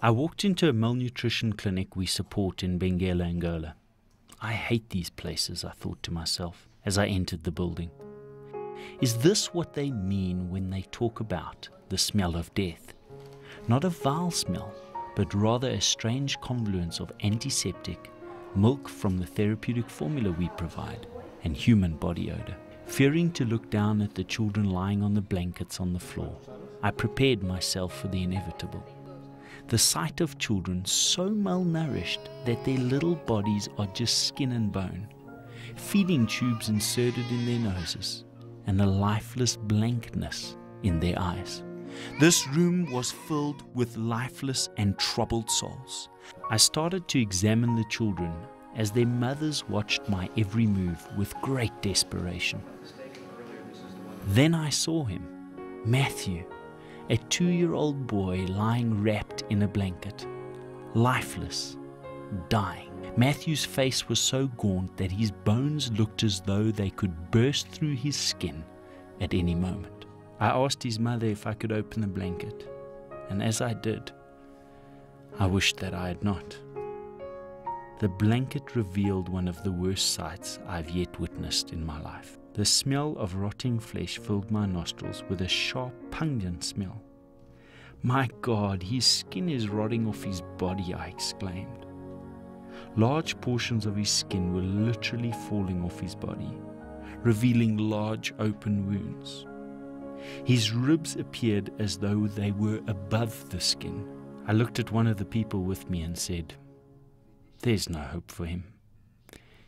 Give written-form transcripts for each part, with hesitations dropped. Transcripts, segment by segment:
I walked into a malnutrition clinic we support in Benguela, Angola. I hate these places, I thought to myself as I entered the building. Is this what they mean when they talk about the smell of death? Not a vile smell, but rather a strange confluence of antiseptic, milk from the therapeutic formula we provide, and human body odor. Fearing to look down at the children lying on the blankets on the floor, I prepared myself for the inevitable. The sight of children so malnourished that their little bodies are just skin and bone, feeding tubes inserted in their noses, and a lifeless blankness in their eyes. This room was filled with lifeless and troubled souls. I started to examine the children as their mothers watched my every move with great desperation. Then I saw him, Matthew, a 2-year-old boy lying wrapped in a blanket, lifeless, dying. Matthew's face was so gaunt that his bones looked as though they could burst through his skin at any moment. I asked his mother if I could open the blanket, and as I did, I wished that I had not. The blanket revealed one of the worst sights I've yet witnessed in my life. The smell of rotting flesh filled my nostrils with a sharp, pungent smell. "My God, his skin is rotting off his body," I exclaimed. Large portions of his skin were literally falling off his body, revealing large open wounds. His ribs appeared as though they were above the skin. I looked at one of the people with me and said, "There's no hope for him.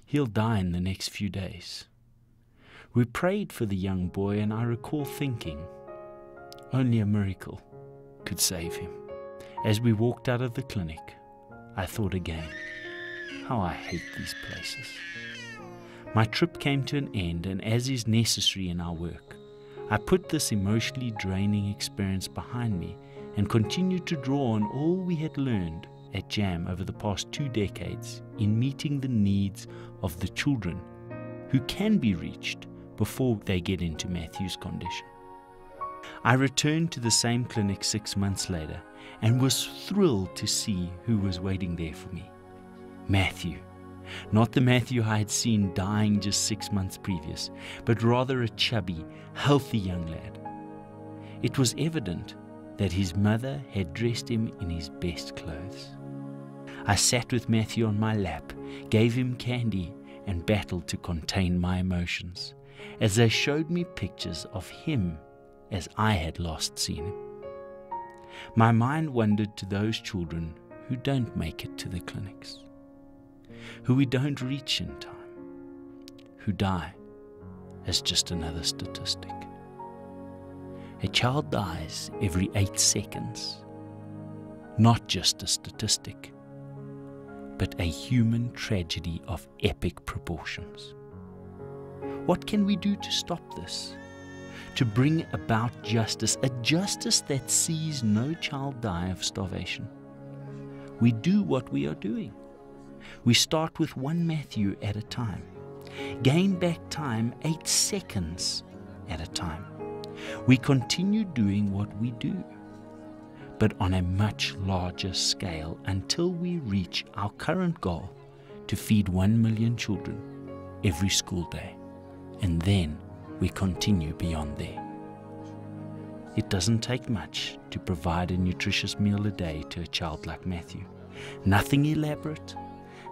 He'll die in the next few days." We prayed for the young boy, and I recall thinking, only a miracle could save him. As we walked out of the clinic, I thought again, how I hate these places. My trip came to an end, and as is necessary in our work, I put this emotionally draining experience behind me and continued to draw on all we had learned at JAM over the past 2 decades in meeting the needs of the children who can be reached before they get into Matthew's condition. I returned to the same clinic 6 months later and was thrilled to see who was waiting there for me. Matthew. Not the Matthew I had seen dying just 6 months previous, but rather a chubby, healthy young lad. It was evident that his mother had dressed him in his best clothes. I sat with Matthew on my lap, gave him candy, and battled to contain my emotions as they showed me pictures of him as I had last seen him. My mind wandered to those children who don't make it to the clinics, who we don't reach in time, who die as just another statistic. A child dies every 8 seconds, not just a statistic, but a human tragedy of epic proportions. What can we do to stop this? To bring about justice, a justice that sees no child die of starvation? We do what we are doing. We start with 1 Matthew at a time, gain back time 8 seconds at a time. We continue doing what we do, but on a much larger scale until we reach our current goal to feed 1 million children every school day, and then we continue beyond there. It doesn't take much to provide a nutritious meal a day to a child like Matthew. Nothing elaborate,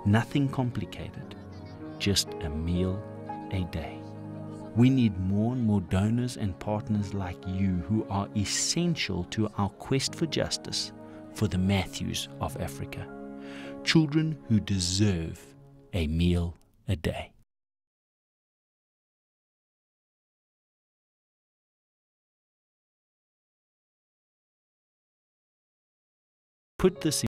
nothing complicated, just a meal a day. We need more and more donors and partners like you who are essential to our quest for justice for the Matthews of Africa, children who deserve a meal a day. Put this